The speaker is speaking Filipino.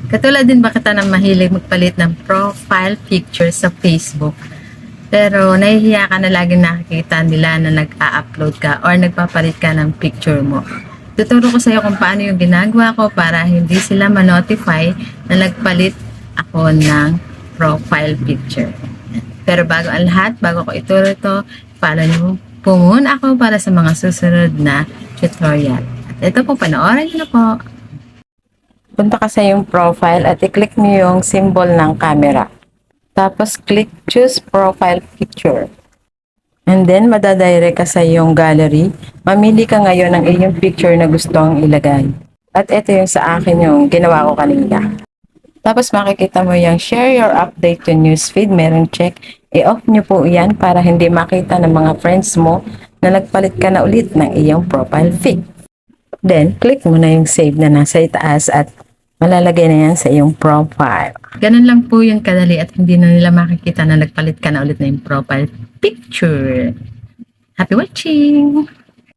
Katulad din ba kita na mahilig magpalit ng profile picture sa Facebook? Pero nahihiya ka na laging nakikita nila na nag-a-upload ka or nagpapalit ka ng picture mo. Tuturo ko sa iyo kung paano yung ginagawa ko para hindi sila ma-notify na nagpalit ako ng profile picture. Pero bago ang lahat, bago ko ituro ito, follow niyo po muna ako para sa mga susunod na tutorial. At ito po, panoorin niyo na po. Punta ka sa iyong profile at i-click niyo yung symbol ng camera. Tapos click choose profile picture. And then madadirect ka sa iyong gallery. Mamili ka ngayon ng iyong picture na gustong ilagay. At ito yung sa akin yung ginawa ko kanina. Tapos makikita mo yung share your update to newsfeed. Meron check. I-off nyo po yan para hindi makita ng mga friends mo na nagpalit ka na ulit ng iyong profile pic. Then, click mo na yung save na nasa itaas at malalagay na yan sa iyong profile. Ganun lang po yung kadali at hindi na nila makikita na nagpalit ka na ulit na yung profile picture. Happy watching!